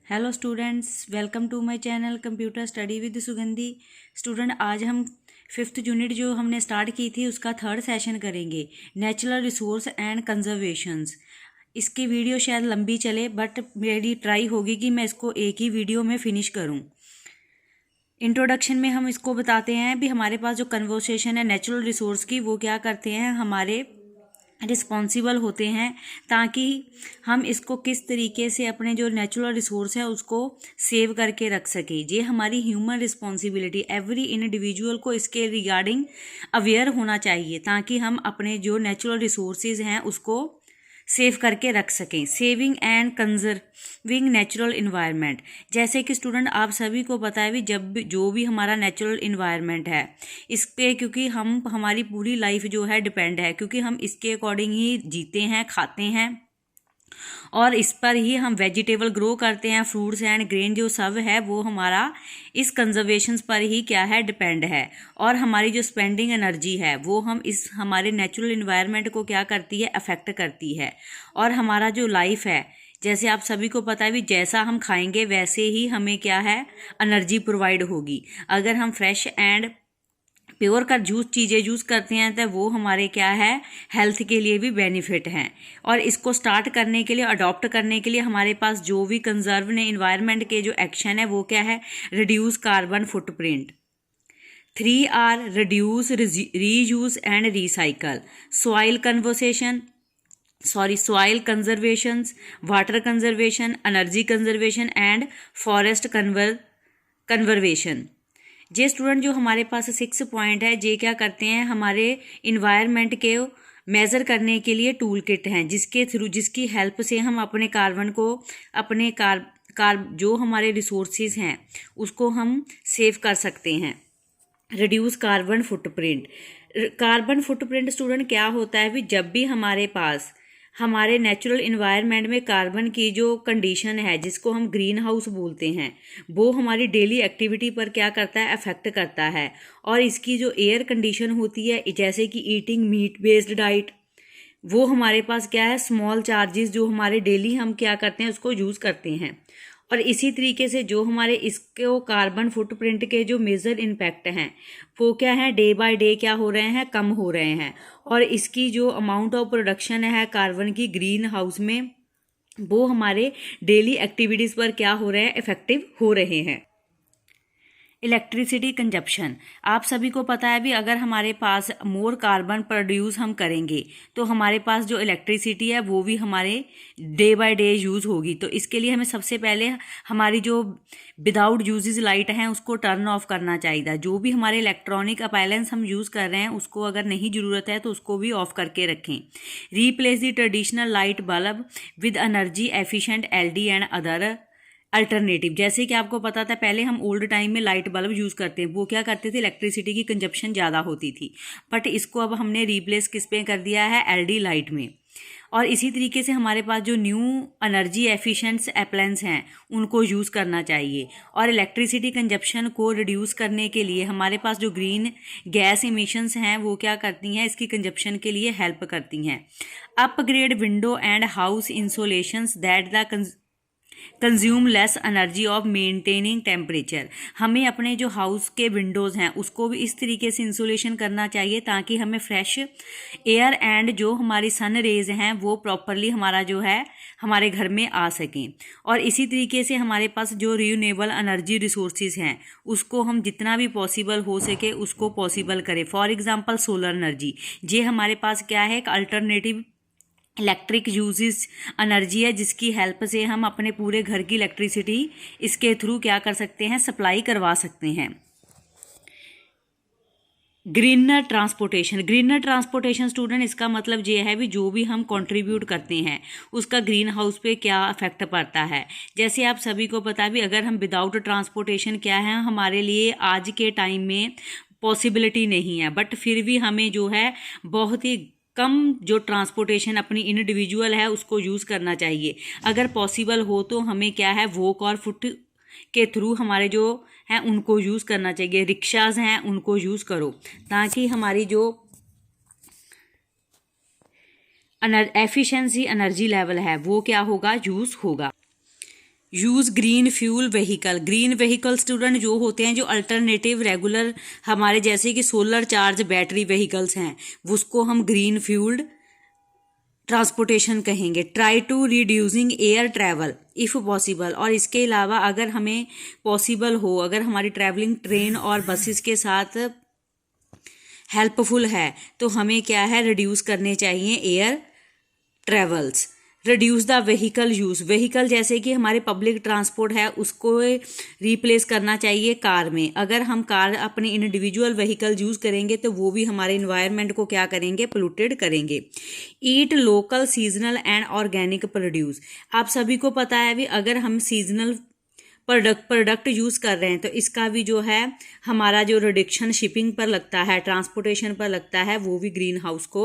Hello students, welcome to my channel computer study with Sugandhi. Student, आज हम 5th unit जो हमने स्टार्ट की थी उसका 3rd सेशन करेंगे, नेचुरल रिसोर्स एंड कंजर्वेशंस। इसकी वीडियो शायद लंबी चले बट मेरी ट्राई होगी कि मैं इसको एक ही वीडियो में फिनिश करूं। इंट्रोडक्शन में हम इसको बताते हैं भी हमारे पास जो कन्वर्सेशन है नेचुरल रिसोर्स की, वो क्या करते हैं, हमारे रिस्पॉन्सिबल होते हैं ताकि हम इसको किस तरीके से अपने जो नेचुरल रिसोर्स है उसको सेव करके रख सकें। ये हमारी ह्यूमन रिस्पॉन्सिबिलिटी, एवरी इंडिविजुअल को इसके रिगार्डिंग अवेयर होना चाहिए ताकि हम अपने जो नेचुरल रिसोर्सेज हैं उसको सेव करके रख सकें। Saving and conserving natural environment, जैसे कि स्टूडेंट आप सभी को पता है भी जब भी जो भी हमारा नेचुरल इन्वायरमेंट है इस पे, क्योंकि हमारी पूरी लाइफ जो है डिपेंड है, क्योंकि हम इसके अकॉर्डिंग ही जीते हैं, खाते हैं और इस पर ही हम वेजिटेबल ग्रो करते हैं। फ्रूट्स एंड ग्रेन जो सब है वो हमारा इस कंजर्वेशंस पर ही क्या है, डिपेंड है। और हमारी जो स्पेंडिंग एनर्जी है वो हम इस हमारे नेचुरल इन्वायरमेंट को क्या करती है, अफेक्ट करती है। और हमारा जो लाइफ है, जैसे आप सभी को पता है भी जैसा हम खाएंगे वैसे ही हमें क्या है, एनर्जी प्रोवाइड होगी। अगर हम फ्रेश एंड प्योर का चीज़ें यूज़ करते हैं तो वो हमारे क्या है, हेल्थ के लिए भी बेनिफिट हैं। और इसको स्टार्ट करने के लिए, अडॉप्ट करने के लिए हमारे पास जो भी कंजर्व ने इन्वायरमेंट के जो एक्शन है वो क्या है, reduce carbon footprint. 3R, reduce, reuse and recycle. Soil conservation, water conservation, energy conservation and forest conservation. ये स्टूडेंट जो हमारे पास 6 पॉइंट है, ये क्या करते हैं, हमारे इन्वायरमेंट के मेज़र करने के लिए टूल किट हैं जिसकी हेल्प से हम अपने कार्बन को, अपने जो हमारे रिसोर्सेज हैं उसको हम सेव कर सकते हैं। रिड्यूस कार्बन फुटप्रिंट स्टूडेंट क्या होता है भी जब भी हमारे पास हमारे नेचुरल इन्वायरमेंट में कार्बन की जो कंडीशन है जिसको हम ग्रीन हाउस बोलते हैं, वो हमारी डेली एक्टिविटी पर क्या करता है, अफेक्ट करता है। और इसकी जो एयर कंडीशन होती है, जैसे कि ईटिंग मीट बेस्ड डाइट, वो हमारे पास क्या है, स्मॉल चार्जेस जो हमारे डेली हम क्या करते हैं उसको यूज़ करते हैं। और इसी तरीके से जो हमारे इसको कार्बन फुटप्रिंट के जो मेजर इम्पैक्ट हैं वो क्या है, डे बाय डे क्या हो रहे हैं, कम हो रहे हैं। और इसकी जो अमाउंट ऑफ प्रोडक्शन है कार्बन की ग्रीन हाउस में, वो हमारे डेली एक्टिविटीज़ पर क्या हो रहे हैं, इफेक्टिव हो रहे हैं। इलेक्ट्रिसिटी कंजप्शन, आप सभी को पता है भी अगर हमारे पास मोर कार्बन प्रोड्यूस हम करेंगे तो हमारे पास जो इलेक्ट्रिसिटी है वो भी हमारे डे बाय डे यूज़ होगी। तो इसके लिए हमें सबसे पहले हमारी जो विदाउट यूजेस लाइट हैं उसको टर्न ऑफ करना चाहिए। जो भी हमारे इलेक्ट्रॉनिक अपलायंस हम यूज़ कर रहे हैं उसको अगर नहीं ज़रूरत है तो उसको भी ऑफ करके रखें। Replace the traditional light bulb with energy efficient LED and other alternative. जैसे कि आपको पता था पहले हम ओल्ड टाइम में लाइट बल्ब यूज़ करते हैं, वो क्या करते थे, इलेक्ट्रिसिटी की कंजप्शन ज़्यादा होती थी, बट इसको अब हमने रिप्लेस किस पे कर दिया है, एलडी लाइट में। और इसी तरीके से हमारे पास जो न्यू एनर्जी एफिशिएंट अप्लायंस हैं उनको यूज़ करना चाहिए। और इलेक्ट्रिसिटी कंजप्शन को रिड्यूस करने के लिए हमारे पास जो ग्रीन गैस इमिशंस हैं वो क्या करती हैं, इसकी कंजप्शन के लिए हेल्प करती हैं। Upgrade window and house insulations that the consume less energy of maintaining temperature. हमें अपने जो हाउस के विंडोज़ हैं उसको भी इस तरीके से इंसुलेशन करना चाहिए ताकि हमें फ्रेश एयर एंड जो हमारी सन रेज हैं वो प्रॉपरली हमारा जो है हमारे घर में आ सकें। और इसी तरीके से हमारे पास जो रिन्यूएबल एनर्जी रिसोर्सेज हैं उसको हम जितना भी पॉसिबल हो सके उसको पॉसिबल करें। फॉर एग्जांपल सोलर एनर्जी, ये हमारे पास क्या है, एक अल्टरनेटिव इलेक्ट्रिक यूजेस एनर्जी है जिसकी हेल्प से हम अपने पूरे घर की इलेक्ट्रिसिटी इसके थ्रू क्या कर सकते हैं, सप्लाई करवा सकते हैं। ग्रीनर ट्रांसपोर्टेशन स्टूडेंट, इसका मतलब ये है भी जो भी हम कंट्रीब्यूट करते हैं उसका ग्रीन हाउस पे क्या इफेक्ट पड़ता है। जैसे आप सभी को पता भी अगर हम विदाउट ट्रांसपोर्टेशन क्या है, हमारे लिए आज के टाइम में पॉसिबिलिटी नहीं है, बट फिर भी हमें जो है बहुत ही कम जो ट्रांसपोर्टेशन अपनी इंडिविजुअल है उसको यूज़ करना चाहिए। अगर पॉसिबल हो तो हमें क्या है, वॉक और फुट के थ्रू हमारे जो हैं उनको यूज़ करना चाहिए। रिक्शाज हैं उनको यूज़ करो ताकि हमारी जो एफिशिएंसी एनर्जी लेवल है वो क्या होगा, यूज़ होगा। Use green fuel vehicle. Green vehicle student जो होते हैं, जो अल्टरनेटिव रेगुलर हमारे जैसे कि सोलर चार्ज बैटरी व्हीकल्स हैं, उसको हम ग्रीन फ्यूल्ड ट्रांसपोर्टेशन कहेंगे। Try to reducing air travel if possible. और इसके अलावा अगर हमें पॉसिबल हो, अगर हमारी ट्रैवलिंग ट्रेन और बसेस के साथ हेल्पफुल है, तो हमें क्या है, रिड्यूस करने चाहिए air travels. Reduce the vehicle use. Vehicle जैसे कि हमारे पब्लिक ट्रांसपोर्ट है, उसको रिप्लेस करना चाहिए कार में। अगर हम कार अपनी इंडिविजुअल व्हीकल यूज़ करेंगे तो वो भी हमारे इन्वायरमेंट को क्या करेंगे, पोल्यूटेड करेंगे। Eat local seasonal and organic produce. आप सभी को पता है भी, अगर हम सीजनल प्रोडक्ट यूज़ कर रहे हैं तो इसका भी जो है हमारा जो रिडक्शन शिपिंग पर लगता है, ट्रांसपोर्टेशन पर लगता है, वो भी ग्रीन हाउस को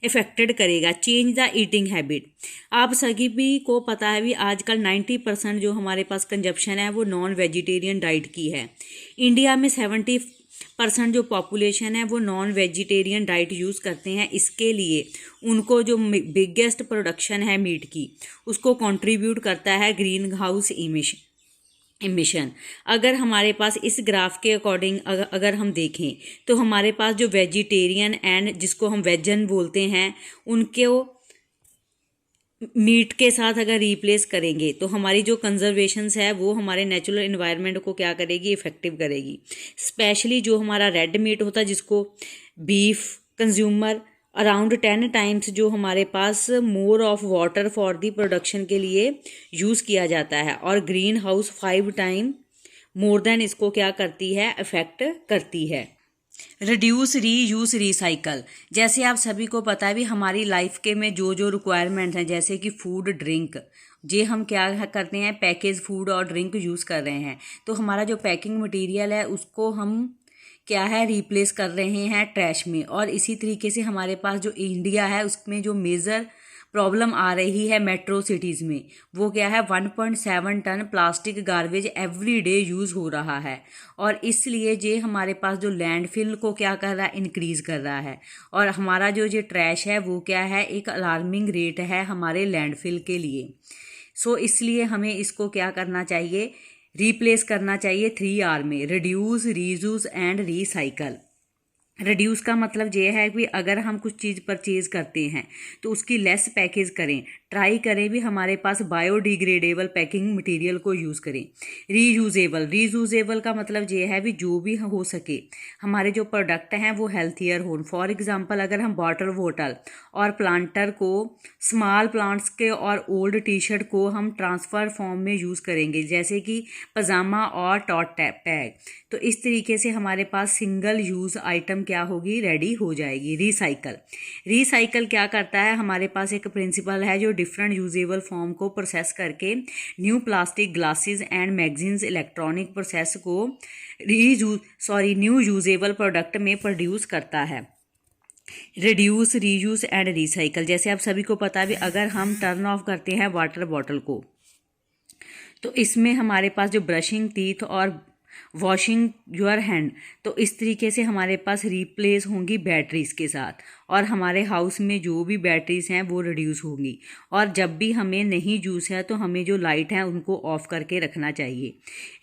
इफेक्टेड करेगा। Change the eating habit. आप सभी भी को पता है भी, आजकल 90% जो हमारे पास कंजप्शन है वो नॉन वेजिटेरियन डाइट की है। इंडिया में 70% जो पॉपुलेशन है वो नॉन वेजिटेरियन डाइट यूज़ करते हैं। इसके लिए उनको जो बिगेस्ट प्रोडक्शन है मीट की, उसको कंट्रीब्यूट करता है ग्रीन हाउस इमिशन। अगर हमारे पास इस ग्राफ के अकॉर्डिंग अगर हम देखें तो हमारे पास जो वेजिटेरियन एंड जिसको हम वेजन बोलते हैं, उनके मीट के साथ अगर रिप्लेस करेंगे तो हमारी जो कंजर्वेशंस है वो हमारे नेचुरल इन्वायरमेंट को क्या करेगी, इफेक्टिव करेगी। स्पेशली जो हमारा रेड मीट होता है, जिसको बीफ कंज्यूमर अराउंड 10 टाइम्स जो हमारे पास more of water for the production के लिए यूज़ किया जाता है, और greenhouse 5 time more than इसको क्या करती है, इफेक्ट करती है। रिड्यूस री यूज़ रिसाइकल। जैसे आप सभी को पता है भी, हमारी लाइफ के में जो जो रिक्वायरमेंट हैं, जैसे कि फूड ड्रिंक, जे हम क्या करते हैं, पैकेज फूड और ड्रिंक यूज़ कर रहे हैं, तो हमारा जो पैकिंग मटेरियल है उसको हम क्या है, रिप्लेस कर रहे हैं ट्रैश में। और इसी तरीके से हमारे पास जो इंडिया है उसमें जो मेजर प्रॉब्लम आ रही है मेट्रो सिटीज़ में, वो क्या है, 1.7 ton plastic garbage every day use हो रहा है। और इसलिए ये हमारे पास जो लैंडफिल को क्या कर रहा है, इंक्रीज़ कर रहा है। और हमारा जो ये ट्रैश है वो क्या है, एक अलार्मिंग रेट है हमारे लैंडफिल के लिए। सो इसलिए हमें इसको क्या करना चाहिए, रिप्लेस करना चाहिए 3R में, reduce, reuse and recycle. Reduce का मतलब ये है कि अगर हम कुछ चीज़ परचेज़ करते हैं तो उसकी लेस पैकेज करें, ट्राई करें भी हमारे पास बायोडिग्रेडेबल पैकिंग मटेरियल को यूज़ करें। रीयूजेबल का मतलब ये है भी, जो भी हो सके हमारे जो प्रोडक्ट हैं वो हेल्थियर हो। फॉर एग्जांपल, अगर हम वाटर बोतल और प्लांटर को, स्मॉल प्लांट्स के और ओल्ड टी शर्ट को हम ट्रांसफ़र फॉर्म में यूज़ करेंगे, जैसे कि पजामा और टॉट बैग, तो इस तरीके से हमारे पास सिंगल यूज़ आइटम क्या होगी, रेडी हो जाएगी। रिसाइकल क्या करता है, हमारे पास एक प्रिंसिपल है जो डिफरेंट यूजेबल फॉर्म को प्रोसेस करके new plastic, glasses and magazines, electronic process को न्यू यूजेबल प्रोडक्ट में प्रोड्यूस करता है। Reduce, reuse and recycle. जैसे आप सभी को पता है, अगर हम टर्न ऑफ करते हैं वाटर बॉटल को, तो इसमें हमारे पास जो ब्रशिंग टीथ और वॉशिंग योर हैंड, तो इस तरीके से हमारे पास रिप्लेस होंगी बैटरीज के साथ, और हमारे हाउस में जो भी बैटरीज हैं वो रिड्यूस होंगी। और जब भी हमें नहीं यूज़ है तो हमें जो लाइट है उनको ऑफ करके रखना चाहिए।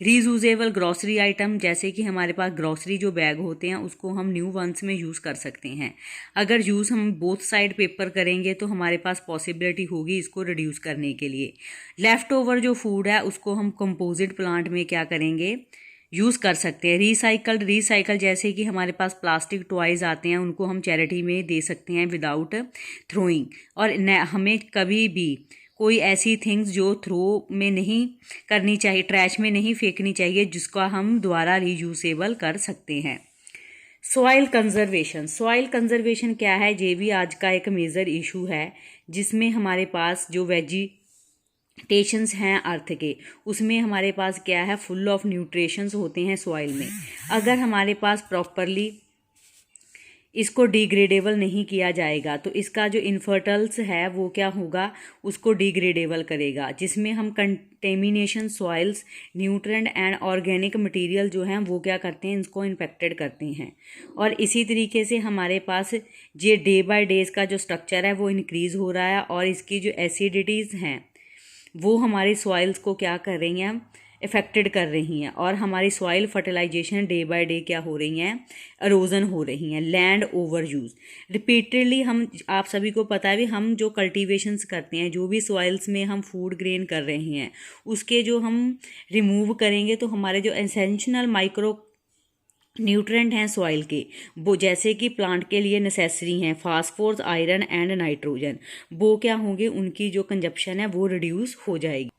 रीयूजेबल ग्रॉसरी आइटम, जैसे कि हमारे पास ग्रॉसरी जो बैग होते हैं उसको हम न्यू वंस में यूज़ कर सकते हैं। अगर यूज़ हम बोथ साइड पेपर करेंगे तो हमारे पास पॉसिबिलिटी होगी इसको रिड्यूस करने के लिए। लेफ़्ट ओवर जो फूड है उसको हम कंपोजिट प्लांट में क्या करेंगे, यूज़ कर सकते हैं। रिसाइकल जैसे कि हमारे पास प्लास्टिक टॉयज़ आते हैं, उनको हम चैरिटी में दे सकते हैं विदाउट थ्रोइंग। और हमें कभी भी कोई ऐसी थिंग्स जो थ्रो में नहीं करनी चाहिए, ट्रैश में नहीं फेंकनी चाहिए, जिसका हम दोबारा रीयूजेबल कर सकते हैं। सॉइल कंजर्वेशन क्या है, ये भी आज का एक मेजर इशू है, जिसमें हमारे पास जो वेजिटेशंस हैं अर्थ के, उसमें हमारे पास क्या है, फुल ऑफ न्यूट्रिशंस होते हैं सॉइल में। अगर हमारे पास प्रॉपरली इसको डिग्रेडेबल नहीं किया जाएगा तो इसका जो इनफर्टल्स है वो क्या होगा, उसको डिग्रेडेबल करेगा, जिसमें हम contamination soils, nutrient and organic material जो हैं वो क्या करते हैं, इसको इम्पेक्टेड करते हैं। और इसी तरीके से हमारे पास ये डे बाय डे इसका जो स्ट्रक्चर है वो इंक्रीज़ हो रहा है, और इसकी जो एसिडिटीज़ हैं वो हमारी सॉइल्स को क्या कर रही हैं, इफेक्टेड कर रही हैं, और हमारी soil fertilization day by day क्या हो रही हैं, एरोजन हो रही हैं। लैंड ओवर यूज रिपीटेडली, हम आप सभी को पता है भी, हम जो कल्टीवेशंस करते हैं, जो भी सॉइल्स में हम फूड ग्रेन कर रहे हैं, उसके जो हम रिमूव करेंगे तो हमारे जो एसेंशियल माइक्रो न्यूट्रेंट हैं सॉइल के, वो जैसे कि प्लांट के लिए नेसेसरी हैं, फास्फोरस, आयरन एंड नाइट्रोजन, वो क्या होंगे, उनकी जो कंजप्शन है वो रिड्यूस हो जाएगी।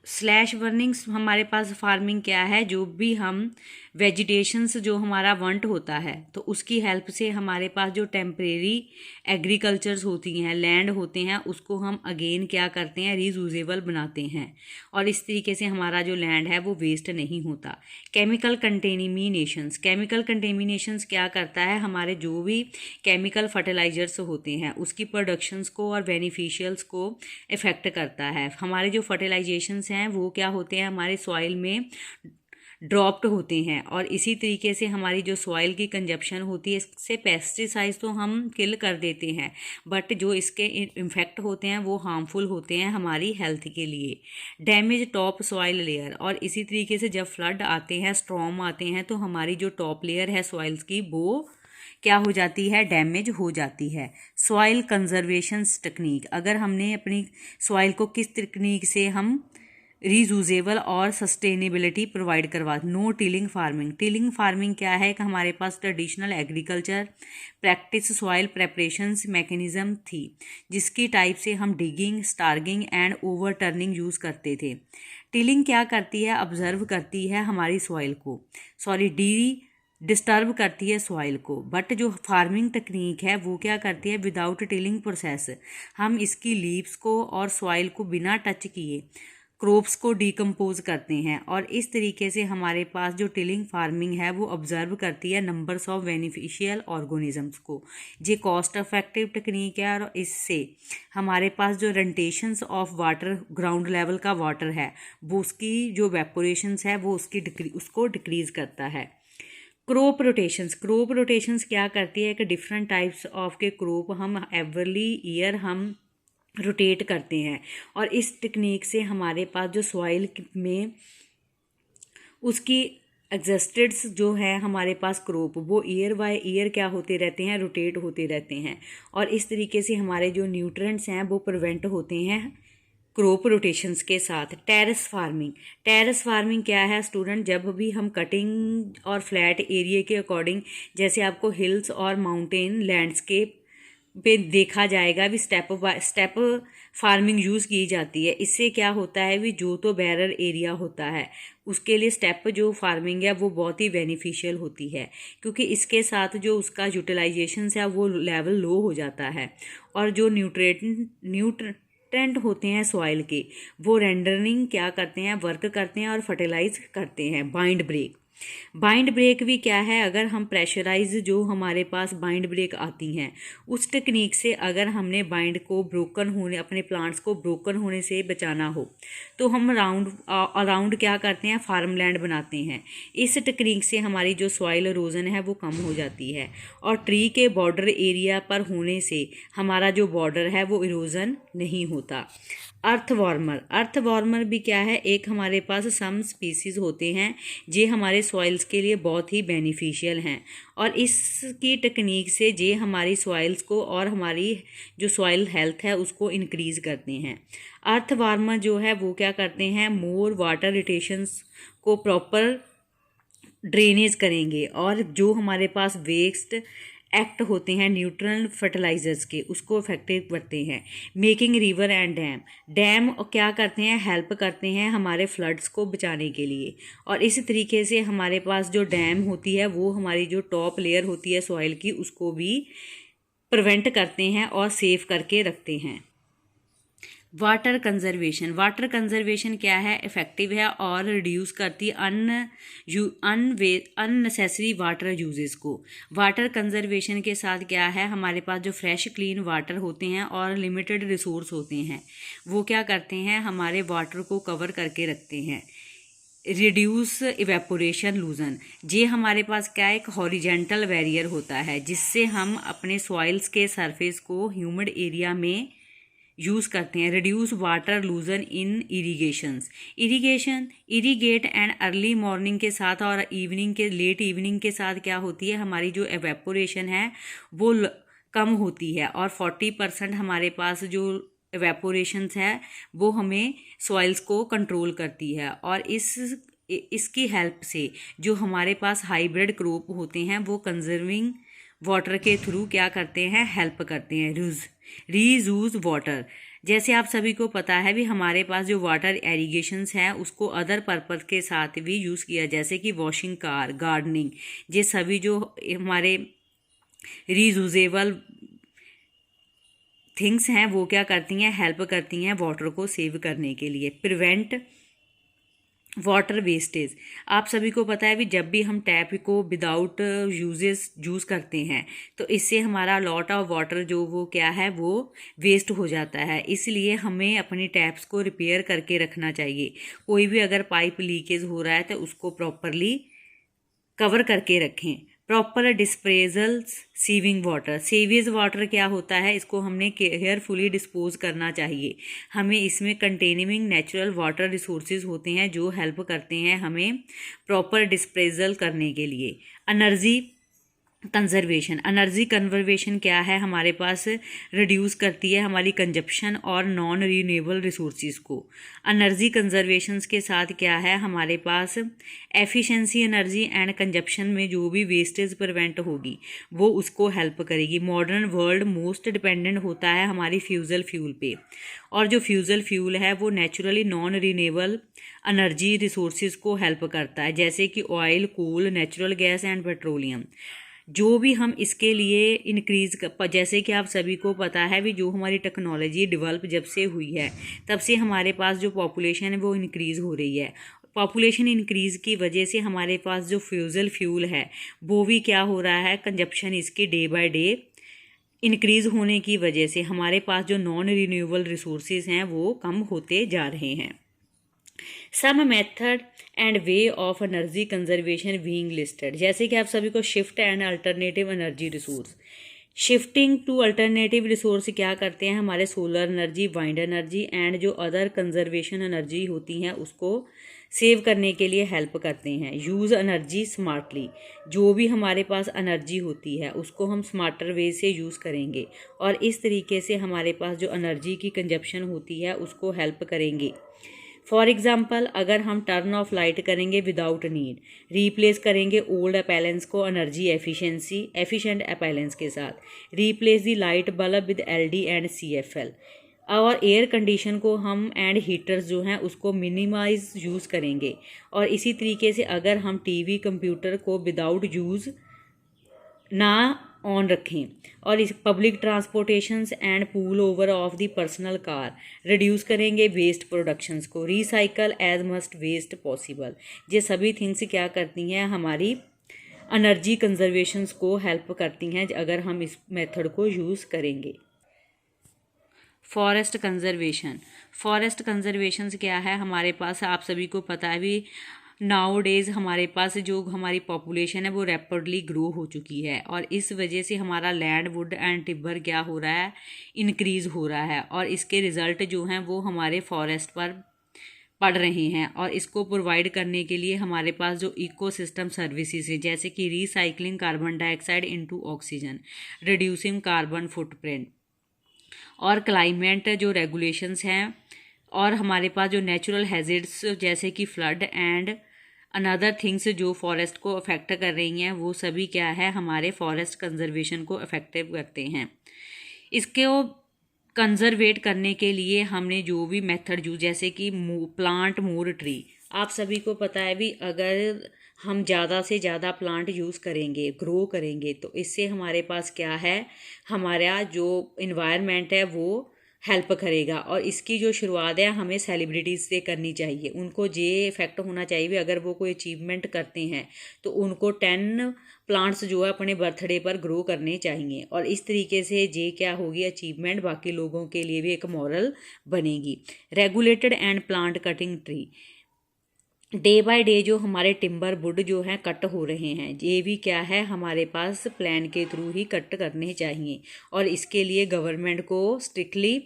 स्लैश बर्निंग्स हमारे पास फार्मिंग क्या है, जो भी हम वेजिटेशंस जो हमारा वंट होता है तो उसकी हेल्प से हमारे पास जो टेम्परेरी एग्रीकल्चर्स होती हैं, लैंड होते हैं, उसको हम अगेन क्या करते हैं, रीयूजेबल बनाते हैं, और इस तरीके से हमारा जो लैंड है वो वेस्ट नहीं होता। केमिकल कंटेमिनेशंस, केमिकल कंटेमिनेशंस क्या करता है, हमारे जो भी केमिकल फर्टिलाइजर्स होते हैं उसकी प्रोडक्शंस को और बेनिफिशियल्स को इफ़ेक्ट करता है। हमारे जो फर्टिलाइजेशंस हैं वो क्या होते हैं, हमारे सॉइल में ड्रॉप्ड होते हैं, और इसी तरीके से हमारी जो सॉइल की कंजप्शन होती है, इससे पेस्टिसाइड्स तो हम किल कर देते हैं, बट जो इसके इम्फेक्ट होते हैं वो हार्मफुल होते हैं हमारी हेल्थ के लिए। डैमेज टॉप सॉइल लेयर, और इसी तरीके से जब फ्लड आते हैं, स्ट्रॉम आते हैं, तो हमारी जो टॉप लेयर है सॉइल्स की वो क्या हो जाती है, डैमेज हो जाती है। सॉइल कंजर्वेशन टेक्निक, अगर हमने अपनी सॉइल को किस तकनीक से हम रीयूजेबल और सस्टेनेबिलिटी प्रोवाइड करवा। No tilling farming, tilling farming क्या है कि हमारे पास traditional agriculture practice soil preparations mechanism थी, जिसकी टाइप से हम digging, stirring and overturning use करते थे। टिलिंग क्या करती है, ऑब्जर्व करती है हमारी सॉइल को, डिस्टर्ब करती है सॉइल को, बट जो फार्मिंग टेक्निक है वो क्या करती है, विदाउट टिलिंग प्रोसेस हम इसकी लीव्स को और सॉइल को बिना टच किए क्रॉप्स को डिकम्पोज करते हैं, और इस तरीके से हमारे पास जो टिलिंग फार्मिंग है वो ऑब्जर्व करती है नंबर्स ऑफ बेनिफिशियल ऑर्गेनिजम्स को। ये कॉस्ट इफेक्टिव टेक्निक है, और इससे हमारे पास जो रेंटेशंस ऑफ वाटर, ग्राउंड लेवल का वाटर है, वो उसकी जो वेपोरेशंस है वो उसको डिक्रीज करता है। क्रॉप रोटेशंस, क्रॉप रोटेशंस क्या करती है कि डिफरेंट टाइप्स ऑफ के क्रॉप हम एवरली ईयर हम रोटेट करते हैं, और इस टेक्निक से हमारे पास जो सॉइल में उसकी एग्जिस्टेड्स जो है हमारे पास क्रॉप, वो ईयर बाय ईयर क्या होते रहते हैं, रोटेट होते रहते हैं, और इस तरीके से हमारे जो न्यूट्रिएंट्स हैं वो प्रिवेंट होते हैं क्रॉप रोटेशंस के साथ। टेरेस फार्मिंग, टेरेस फार्मिंग क्या है स्टूडेंट, जब भी हम कटिंग और फ्लैट एरिया के अकॉर्डिंग, जैसे आपको हिल्स और माउंटेन लैंडस्केप पे देखा जाएगा भी step by step farming use की जाती है। इससे क्या होता है भी, जो तो बैरर एरिया होता है उसके लिए स्टेप जो फार्मिंग है वो बहुत ही बेनिफिशियल होती है, क्योंकि इसके साथ जो उसका यूटिलाइजेशन है वो लेवल लो हो जाता है, और जो न्यूट्रेंट होते हैं सॉइल के वो रेंडरिंग क्या करते हैं, वर्क करते हैं और फर्टिलाइज करते हैं। बाइंड ब्रेक, बाइंड ब्रेक भी क्या है, अगर हम प्रेशराइज जो हमारे पास बाइंड ब्रेक आती हैं, उस टेक्निक से अगर हमने बाइंड को ब्रोकन होने, अपने प्लांट्स को ब्रोकन होने से बचाना हो, तो हम अराउंड क्या करते हैं, फार्म लैंड बनाते हैं। इस टेक्निक से हमारी जो सॉइल इरोजन है वो कम हो जाती है, और ट्री के बॉर्डर एरिया पर होने से हमारा जो बॉर्डर है वो इरोजन नहीं होता। अर्थ वार्मर, अर्थ वार्मर भी क्या है, एक हमारे पास सम स्पीसीज होते हैं जे हमारे सॉइल्स के लिए बहुत ही बेनिफिशियल हैं, और इसकी टेक्निक से जे हमारी सॉइल्स को और हमारी जो सॉइल हेल्थ है उसको इंक्रीज करते हैं। अर्थ वार्मर जो है वो क्या करते हैं, मोर वाटर रिटेशंस को प्रॉपर ड्रेनेज करेंगे, और जो हमारे पास वेस्ट एक्ट होते हैं न्यूट्रल फर्टिलाइजर्स के, उसको इफेक्टिव करते हैं। Making river and dam, dam क्या करते हैं, हेल्प करते हैं हमारे फ्लड्स को बचाने के लिए, और इस तरीके से हमारे पास जो डैम होती है वो हमारी जो टॉप लेयर होती है सॉइल की उसको भी प्रिवेंट करते हैं और सेव करके रखते हैं। वाटर कंजर्वेशन, वाटर कंजर्वेशन क्या है, इफ़ेक्टिव है और रिड्यूस करती अननेसेसरी वाटर यूजेस को। वाटर कंजर्वेशन के साथ क्या है, हमारे पास जो फ्रेश क्लीन वाटर होते हैं और लिमिटेड रिसोर्स होते हैं वो क्या करते हैं, हमारे वाटर को कवर करके रखते हैं। रिड्यूस इवेपोरेशन लूजन, ये हमारे पास क्या है, एक हॉरिजेंटल बैरियर होता है जिससे हम अपने सॉइल्स के सरफेस को ह्यूमिड एरिया में यूज़ करते हैं। Reduce water लूजन in irrigate and early morning के साथ और इवनिंग के लेट इवनिंग के साथ क्या होती है, हमारी जो एवेपोरेशन है वो कम होती है और 40% हमारे पास जो एवेपोरेशंस है वो हमें सॉइल्स को कंट्रोल करती है। और इसकी हेल्प से जो हमारे पास हाइब्रिड क्रॉप होते हैं वो कंजर्विंग वाटर के थ्रू क्या करते हैं, हेल्प करते हैं। रीयूज वाटर, जैसे आप सभी को पता है भी हमारे पास जो वाटर एरीगेशंस है उसको अदर पर्पस के साथ भी यूज़ किया, जैसे कि वॉशिंग कार, गार्डनिंग, ये सभी जो हमारे रीयूजेबल थिंग्स हैं वो क्या करती हैं, हेल्प करती हैं वाटर को सेव करने के लिए। प्रिवेंट वाटर वेस्टेज, आप सभी को पता है भी जब भी हम टैप को विदाउट यूज़ करते हैं तो इससे हमारा लॉट ऑफ वाटर जो वो क्या है वो वेस्ट हो जाता है। इसलिए हमें अपनी टैप्स को रिपेयर करके रखना चाहिए। कोई भी अगर पाइप लीकेज हो रहा है तो उसको प्रॉपरली कवर करके रखें। Proper disposal sewing water, sewage water क्या होता है, इसको हमने केयरफुली डिस्पोज करना चाहिए। हमें इसमें कंटेनिंग नेचुरल वाटर रिसोर्सेज होते हैं जो हेल्प करते हैं हमें प्रॉपर डिस्पोजल करने के लिए। एनर्जी कंजर्वेशन क्या है, हमारे पास रिड्यूस करती है हमारी कंजप्शन और नॉन रीन्यूएबल रिसोर्सेज को। एनर्जी कंजर्वेशन के साथ क्या है, हमारे पास एफिशिएंसी एनर्जी एंड कंजप्शन में जो भी वेस्टेज प्रिवेंट होगी वो उसको हेल्प करेगी। मॉडर्न वर्ल्ड मोस्ट डिपेंडेंट होता है हमारी फ्यूजल फ्यूल पे, और जो फ्यूजल फ्यूल है वो naturally non renewable energy resources को हेल्प करता है, जैसे कि oil, coal, natural gas and petroleum. जो भी हम इसके लिए जैसे कि आप सभी को पता है भी जो हमारी टेक्नोलॉजी डेवलप जब से हुई है तब से हमारे पास जो पॉपुलेशन है वो इंक्रीज़ हो रही है। पॉपुलेशन इंक्रीज़ की वजह से हमारे पास जो फ्यूजल फ्यूल है वो भी क्या हो रहा है, कंजप्शन इसकी डे बाय डे इंक्रीज़ होने की वजह से हमारे पास जो नॉन रिन्यूएबल रिसोर्सेज हैं वो कम होते जा रहे हैं। Some method and way of energy conservation being listed, जैसे कि आप सभी को shift and alternative energy resource. Shifting to alternative resource क्या करते हैं, हमारे solar energy, wind energy and जो अदर कंजर्वेशन एनर्जी होती हैं उसको सेव करने के लिए हेल्प करते हैं। यूज़ एनर्जी स्मार्टली, जो भी हमारे पास एनर्जी होती है उसको हम स्मार्टर वे से यूज़ करेंगे और इस तरीके से हमारे पास जो एनर्जी की कंजप्शन होती है उसको हेल्प करेंगे। फॉर एग्जाम्पल, अगर हम टर्न ऑफ लाइट करेंगे विदाउट नीड, रीप्लेस करेंगे ओल्ड अपैलेंस को एनर्जी एफिशिएंट अपैलेंस के साथ, replace the light bulb with LED and CFL, और एयर कंडीशन को हम एंड हीटर्स जो हैं उसको मिनिमाइज यूज़ करेंगे। और इसी तरीके से अगर हम टीवी, कंप्यूटर को विदाउट यूज़ ना ऑन रखें, और इस public transportations and pool over of the personal car, reduce करेंगे वेस्ट प्रोडक्शंस को, recycle as must waste possible. ये सभी थिंग्स क्या करती हैं, हमारी एनर्जी कंजर्वेशंस को हेल्प करती हैं अगर हम इस मेथड को यूज़ करेंगे। फॉरेस्ट कंजर्वेशन क्या है, हमारे पास आप सभी को पता है भी नाउ डेज हमारे पास जो हमारी पॉपुलेशन है वो रैपिडली ग्रो हो चुकी है और इस वजह से हमारा लैंड, वुड एंड टिम्बर क्या हो रहा है, इंक्रीज़ हो रहा है और इसके रिज़ल्ट जो हैं वो हमारे फॉरेस्ट पर पड़ रहे हैं। और इसको प्रोवाइड करने के लिए हमारे पास जो इकोसिस्टम सर्विसेज है, जैसे कि recycling carbon dioxide into oxygen, reducing carbon footprint, और क्लाइमेट जो रेगुलेशंस हैं, और हमारे पास जो नेचुरल हैज़र्ड्स जैसे कि फ्लड एंड अनदर थिंग्स जो फॉरेस्ट को अफेक्ट कर रही हैं वो सभी क्या है, हमारे फॉरेस्ट कंजर्वेशन को अफेक्टिव करते हैं। इसको कंजर्वेट करने के लिए हमने जो भी मेथड यूज, जैसे कि प्लांट मोर ट्री, आप सभी को पता है भी अगर हम ज़्यादा से ज़्यादा प्लांट यूज़ करेंगे, ग्रो करेंगे, तो इससे हमारे पास क्या है, हमारा जो इन्वायरमेंट है वो हेल्प करेगा। और इसकी जो शुरुआत है हमें सेलिब्रिटीज़ से करनी चाहिए, उनको ये इफ़ेक्ट होना चाहिए अगर वो कोई अचीवमेंट करते हैं तो उनको 10 प्लांट्स जो है अपने बर्थडे पर ग्रो करने चाहिए। और इस तरीके से ये क्या होगी, अचीवमेंट बाकी लोगों के लिए भी एक मॉरल बनेगी। Regulated and plant cutting tree, day by day जो हमारे टिम्बर वुड जो हैं कट हो रहे हैं, ये भी क्या है, हमारे पास प्लान के थ्रू ही कट करने चाहिए और इसके लिए गवर्नमेंट को स्ट्रिक्टली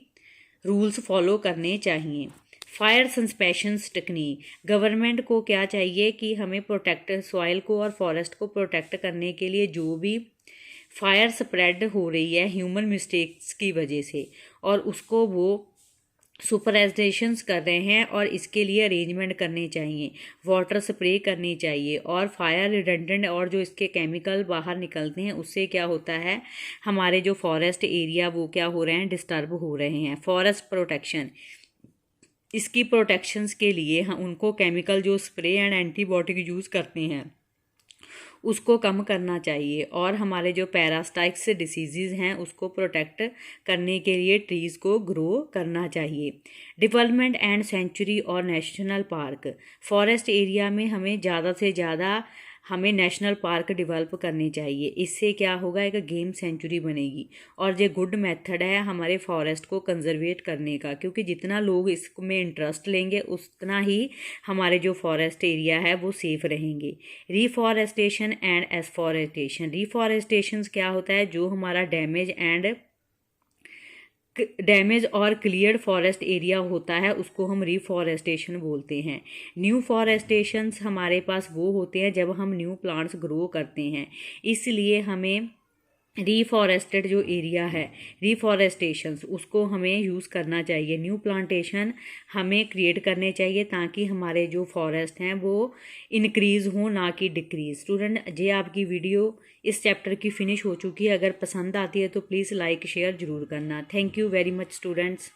रूल्स फॉलो करने चाहिए। फायर सस्पेंशंस टेक्निक, गवर्नमेंट को क्या चाहिए कि हमें प्रोटेक्ट सॉइल को और फॉरेस्ट को प्रोटेक्ट करने के लिए जो भी फायर स्प्रेड हो रही है ह्यूमन मिस्टेक्स की वजह से, और उसको वो सुपरस्टेशंस कर रहे हैं, और इसके लिए अरेंजमेंट करने चाहिए, वाटर स्प्रे करनी चाहिए, और फायर रिडंडेंट और जो इसके केमिकल बाहर निकलते हैं उससे क्या होता है हमारे जो फॉरेस्ट एरिया वो क्या हो रहे हैं, डिस्टर्ब हो रहे हैं। फॉरेस्ट प्रोटेक्शन, इसकी प्रोटेक्शंस के लिए हम उनको केमिकल जो स्प्रे एंड एंटीबायोटिक यूज़ करते हैं उसको कम करना चाहिए, और हमारे जो पैरासाइट्स डिसीज़ हैं उसको प्रोटेक्ट करने के लिए ट्रीज़ को ग्रो करना चाहिए। डेवलपमेंट एंड सेंचुरी और नेशनल पार्क, फॉरेस्ट एरिया में हमें ज़्यादा से ज़्यादा हमें नेशनल पार्क डेवलप करने चाहिए। इससे क्या होगा, एक गेम सेंचुरी बनेगी, और ये गुड मेथड है हमारे फॉरेस्ट को कंजर्वेट करने का, क्योंकि जितना लोग इसमें इंटरेस्ट लेंगे उतना ही हमारे जो फॉरेस्ट एरिया है वो सेफ रहेंगे। रिफॉरेस्टेशन एंड एफॉरेस्टेशन, रिफॉरेस्टेशन क्या होता है, जो हमारा डैमेज और क्लियर्ड फॉरेस्ट एरिया होता है उसको हम रिफॉरेस्टेशन बोलते हैं। न्यू फॉरेस्टेशंस हमारे पास वो होते हैं जब हम न्यू प्लांट्स ग्रो करते हैं, इसलिए हमें रिफॉरेस्टेड जो एरिया है रिफॉरेस्टेशंस उसको हमें यूज़ करना चाहिए। न्यू प्लांटेशन हमें क्रिएट करने चाहिए ताकि हमारे जो फॉरेस्ट हैं वो इंक्रीज़ हो ना कि डिक्रीज़। स्टूडेंट, ये आपकी वीडियो इस चैप्टर की फिनिश हो चुकी है। अगर पसंद आती है तो प्लीज़ लाइक शेयर ज़रूर करना। Thank you very much students.